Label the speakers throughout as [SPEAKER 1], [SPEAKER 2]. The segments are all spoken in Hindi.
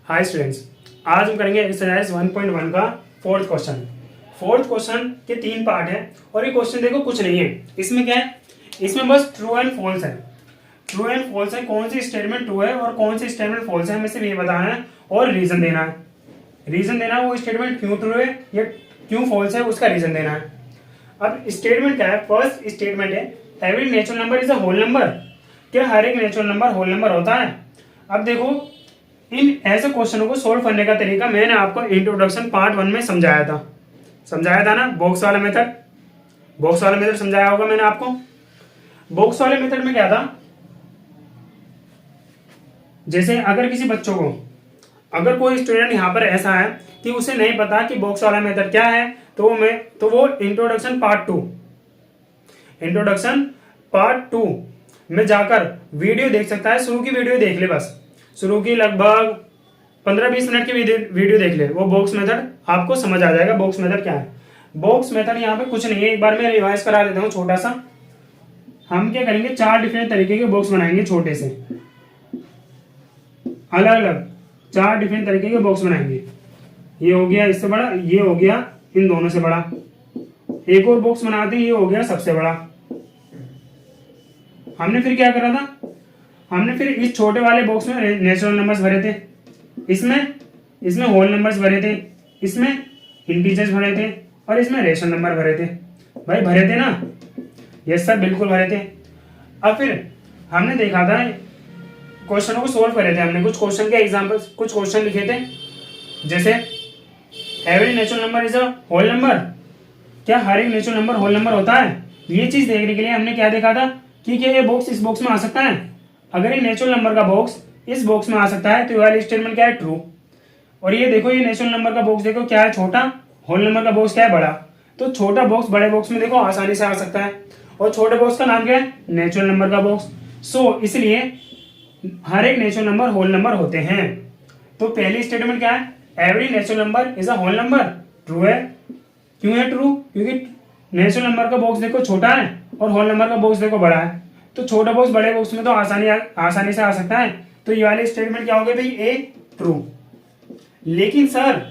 [SPEAKER 1] हाय स्टूडेंट्स, आज हम करेंगे एक्सरसाइज 1.1 का फोर्थ क्वेश्चन। फोर्थ क्वेश्चन के तीन पार्ट है और ये क्वेश्चन देखो कुछ नहीं है। इसमें क्या है, इसमें बस ट्रू एंड फॉल्स है। ट्रू एंड फॉल्स है, कौन सी स्टेटमेंट ट्रू है और कौन सी स्टेटमेंट फॉल्स है हमें सिर्फ ये बताना है और रीजन देना है। रीजन देना है वो स्टेटमेंट क्यों ट्रू है या क्यों फॉल्स है उसका रीजन देना है। अब स्टेटमेंट क्या है, फर्स्ट स्टेटमेंट है every natural number is a whole number. क्या हर एक नेचुरल नंबर होल नंबर होता है? अब देखो, इन ऐसे क्वेश्चनों को सोल्व करने का तरीका मैंने आपको इंट्रोडक्शन पार्ट 1 में समझाया था ना। बॉक्स वाला मेथड समझाया होगा मैंने आपको। बॉक्स वाले मेथड में क्या था, जैसे अगर किसी बच्चों को, अगर कोई स्टूडेंट यहाँ पर ऐसा है कि उसे नहीं पता कि बॉक्स वाला मेथड क्या है, तो वो इंट्रोडक्शन पार्ट टू में जाकर वीडियो देख सकता है। शुरू की वीडियो देख ले, बस शुरू की लगभग 15-20 मिनट की वीडियो देख ले, वो बॉक्स मेथड आपको समझ आ जाएगा। बॉक्स मेथड क्या है? बॉक्स मेथड यहाँ पे कुछ नहीं है, एक बार मैं रिवाइज करा देता हूँ छोटा सा। हम क्या करेंगे, 4 डिफरेंट तरीके के बॉक्स बनाएंगे, छोटे से अलग अलग 4 डिफरेंट तरीके के बॉक्स बनाएंगे। ये हो गया इससे बड़ा, ये हो गया इन दोनों से बड़ा, एक और बॉक्स बनाते हैं, ये हो गया सबसे बड़ा। हमने फिर क्या करा था, हमने फिर इस छोटे वाले बॉक्स में नेचुरल नंबर्स भरे थे, इसमें होल नंबर्स भरे थे, इसमें इंटीजर्स भरे थे और इसमें रेशनल नंबर भरे थे। भाई भरे थे ना? ये सब बिल्कुल भरे थे। अब फिर हमने देखा था, क्वेश्चनों को सोल्व करे थे हमने, कुछ क्वेश्चन के एग्जांपल्स, कुछ क्वेश्चन लिखे थे, जैसे every natural number is a whole number. क्या हर एक नेचुरल नंबर होल नंबर होता है? ये चीज देखने के लिए हमने क्या देखा था कि क्या ये बॉक्स इस बॉक्स में आ सकता है? अगर ये नेचुरल नंबर का बॉक्स इस बॉक्स में आ सकता है तो ये वाली स्टेटमेंट क्या है, ट्रू। और ये देखो, ये नेचुरल नंबर का बॉक्स देखो क्या है, छोटा, होल नंबर का बॉक्स क्या है, बड़ा। तो छोटा बॉक्स बड़े बॉक्स में देखो आसानी से आ सकता है, और छोटे बॉक्स का नाम क्या है, नेचुरल नंबर का बॉक्स। सो इसलिए हर एक नेचुरल नंबर होल नंबर होते हैं। तो पहली स्टेटमेंट क्या है, every natural number is a whole number, true है। क्यों है ट्रू? क्योंकि नेचुरल नंबर का बॉक्स देखो छोटा है और होल नंबर का बॉक्स देखो बड़ा है, तो छोटा बॉक्स बड़े बॉक्स में तो आसानी से आ सकता है। तो ये वाली स्टेटमेंट क्या हो गई भाई, ए, ट्रू। लेकिन सर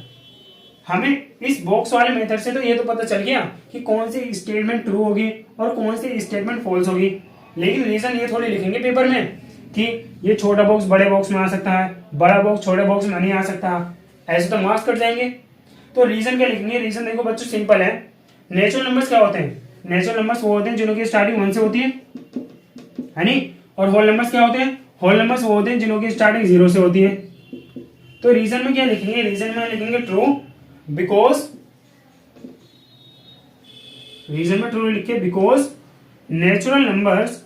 [SPEAKER 1] हमें इस बॉक्स वाले मेथड से तो ये तो पता चल गया कि कौन सी स्टेटमेंट ट्रू होगी और कौन सी स्टेटमेंट फॉल्स होगी, लेकिन रीजन ये थोड़ी लिखेंगे पेपर में कि ये छोटा बॉक्स बड़े बॉक्स में आ सकता है, बड़ा बॉक्स छोटे बॉक्स में नहीं आ सकता, ऐसे तो मार्क्स कट जाएंगे। तो रीजन क्या लिखेंगे? रीजन देखो बच्चों सिंपल है। नेचुरल नंबर्स क्या होते हैं? नेचुरल नंबर्स वो होते हैं जिनकी स्टार्टिंग 1 से होती है नहीं? और होल नंबर्स क्या होते हैं? होल नंबर्स वो होते हैं जिनकी स्टार्टिंग 0 से होती है। तो रीजन में क्या लिखेंगे? रीजन में लिखेंगे ट्रू, बिकॉज, रीजन में ट्रू लिखे because natural numbers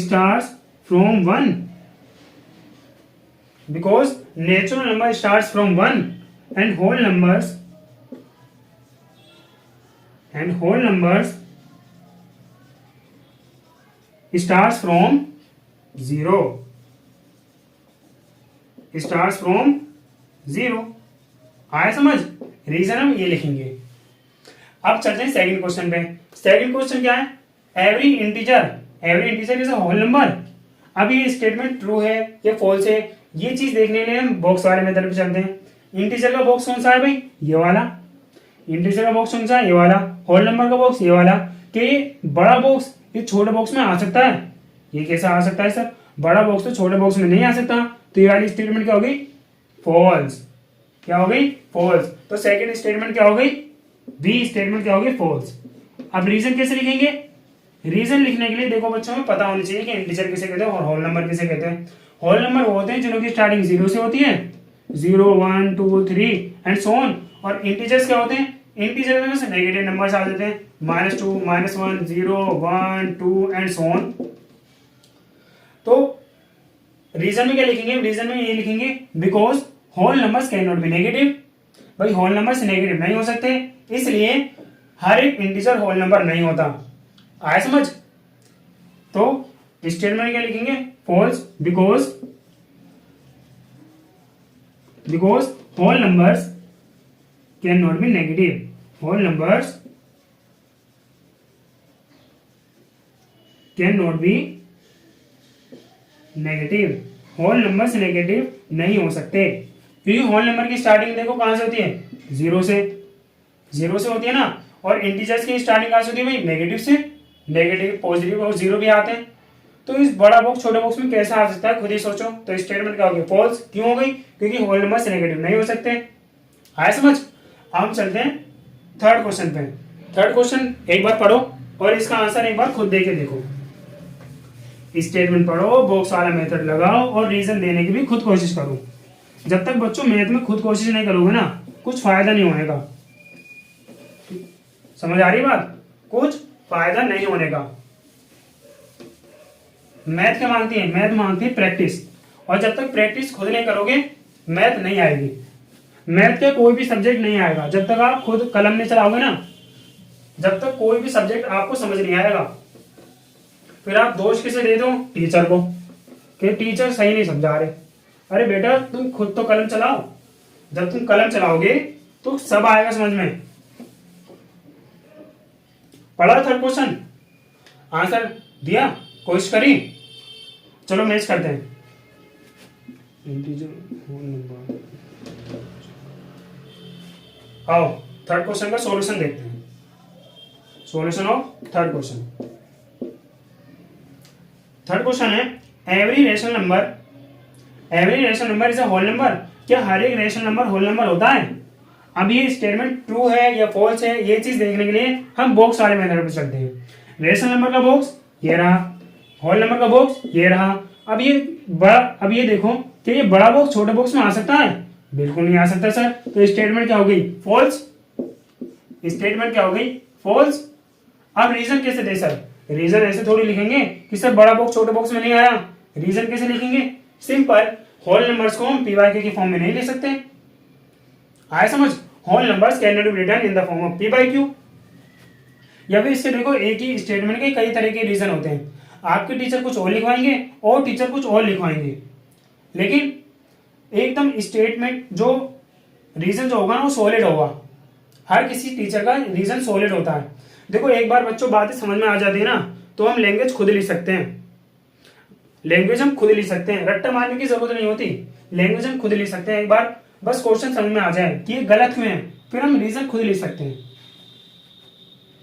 [SPEAKER 1] starts from 1, because natural number starts from 1 and whole numbers starts from 0, आया समझ? रीजन हम ये लिखेंगे। अब चलते हैं सेकंड क्वेश्चन पे। सेकंड क्वेश्चन क्या है, every integer is a whole number. अब ये स्टेटमेंट ट्रू है या फॉल्स है, ये चीज देखने के लिए हम बॉक्स वाले मेथड पे चलते हैं। इंटीजर का बॉक्स कौन सा है भाई, ये वाला। इंटीजर का बॉक्स कौन सा है, ये वाला। होल नंबर का बॉक्स ये वाला। कि ये बड़ा बॉक्स ये छोटे बॉक्स में आ सकता है? ये कैसे आ सकता है सर? बड़ा बॉक्स तो छोटे बॉक्स में नहीं आ सकता। तो ये वाली स्टेटमेंट क्या होगी, फॉल्स। क्या हो गई, फॉल्स। तो सेकंड स्टेटमेंट क्या हो गई, बी स्टेटमेंट क्या होगी, फॉल्स। अब रीजन कैसे लिखेंगे? रीजन लिखने के लिए देखो बच्चों में पता होना चाहिए कि इंटीजर किसे कहते हैं और होल नंबर किसे कहते हैं। होल नंबर वो होते हैं जिनकी स्टार्टिंग 0 से होती है, 0, 1, 2, 3 एंड सो ऑन। और इंटीजर्स क्या होते हैं? इंटीजर में से नेगेटिव नंबर्स आ जाते हैं, -2, -1, 0, 1, 2 एंड सो ऑन। तो रीजन में क्या लिखेंगे? रीजन में ये लिखेंगे because whole numbers can not be negative. भाई होल नंबर्स नेगेटिव नहीं हो सकते, इसलिए हर एक इंटीजर होल नंबर नहीं होता। आया समझ? तो स्टेटमेंट क्या लिखेंगे, false, because whole numbers can not be negative. Whole numbers can not be negative. Whole numbers negative नहीं हो सकते, क्योंकि होल नंबर की स्टार्टिंग देखो कहां से होती है, जीरो से होती है ना। और इंटीजर्स की स्टार्टिंग कहां से होती है भाई, नेगेटिव से। नेगेटिव, पॉजिटिव और जीरो भी आते हैं। तो इस बड़ा बॉक्स छोटे बॉक्स में कैसे आ सकता है, खुद ही सोचो। तो स्टेटमेंट क्या होगी, फॉल्स। क्यों हो गई, क्योंकि होल नंबर्स नेगेटिव नहीं हो सकते। आया समझ। हम चलते हैं थर्ड क्वेश्चन पे। थर्ड क्वेश्चन एक बार पढ़ो और इसका आंसर एक बार खुद दे के देखो। स्टेटमेंट पढ़ो, बॉक्स वाला मेथड लगाओ और रीजन देने की भी खुद कोशिश करो। जब तक बच्चों मैथ में खुद कोशिश नहीं करोगे ना, कुछ फायदा नहीं होनेगा। समझ आ रही बात, कुछ फायदा नहीं होने का। मैथ क्या मांगती है, मैथ मांगती है प्रैक्टिस। और जब तक प्रैक्टिस खुद नहीं करोगे मैथ नहीं आएगी। मैथ का कोई भी सब्जेक्ट नहीं आएगा जब तक आप खुद कलम नहीं चलाओगे ना। जब तक कोई भी सब्जेक्ट आपको समझ नहीं आएगा, फिर आप दोष किसे दे दो, टीचर को, कि टीचर सही नहीं समझा रहे। अरे बेटा तुम खुद तो कलम चलाओ। जब तुम कलम चलाओगे तो सब आएगा समझ में। पढ़ा थर्ड क्वेश्चन, आंसर दिया, कोशिश करी। चलो मैच करते हैं। आओ थर्ड क्वेश्चन का सॉल्यूशन देखते हैं। Solution of third question. Third question है, every rational number is a whole number. क्या हर एक रेशनल नंबर होल नंबर होता है। अब ये स्टेटमेंट ट्रू है या फॉल्स है, ये चीज देखने के लिए हम बॉक्स वाले मेथड पे चलते हैं। रेशनल नंबर का बॉक्स ये रहा, होल नंबर का बॉक्स ये रहा। अब ये देखो कि ये बड़ा बॉक्स छोटे बॉक्स में आ सकता है, बिल्कुल नहीं आ सकता सर। तो स्टेटमेंट क्या हो गई, फॉल्स। स्टेटमेंट क्या हो गई, फॉल्स। अब रीजन कैसे दे सर, रीजन ऐसे थोड़ी लिखेंगे कि सर बड़ा बॉक्स छोटे बॉक्स में नहीं आया। रीजन कैसे लिखेंगे, सिंपल, होल नंबर्स को हम पी/क्यू की फॉर्म में नहीं लिख सकते। आया समझ। Whole numbers can not be written in the form of p q. या फिर इससे देखो, एक ही स्टेटमेंट के कई तरह के रीजन होते हैं। आपके टीचर कुछ और लिखवाएंगे और टीचर कुछ और लिखवाएंगे, लेकिन एकदम स्टेटमेंट जो रीजन जो होगा ना वो सॉलिड होगा। हर किसी टीचर का रीजन सॉलिड होता है। देखो एक बार बच्चों बातें समझ में आ जाती है ना, तो हम लैंग्वेज खुद लिख सकते हैं। लैंग्वेज हम खुद लिख सकते हैं, रट्टा मारने की जरूरत नहीं होती। लैंग्वेज हम खुद लिख सकते हैं। एक बार बस क्वेश्चन समझ में आ जाए कि ये गलत क्यों है, फिर हम रीजन खुद लिख सकते हैं।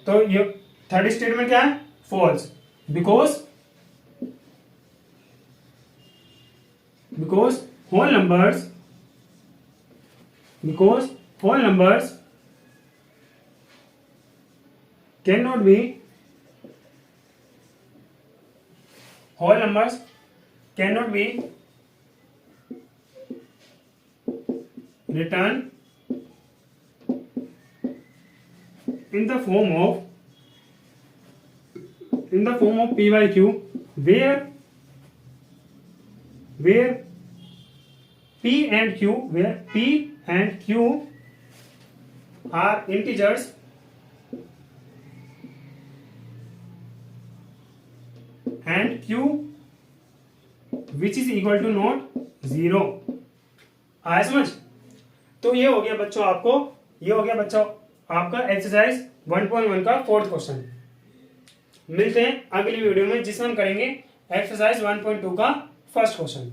[SPEAKER 1] तो ये थर्ड स्टेटमेंट क्या है, false. Because whole numbers cannot be written in the form of p/q, where P and Q are integers and Q which is equal to not 0। आया समझ। तो ये हो गया बच्चों आपका एक्सरसाइज 1.1 का फोर्थ क्वेश्चन। मिलते हैं अगली वीडियो में जिसमें हम करेंगे एक्सरसाइज 1.2 का फर्स्ट क्वेश्चन।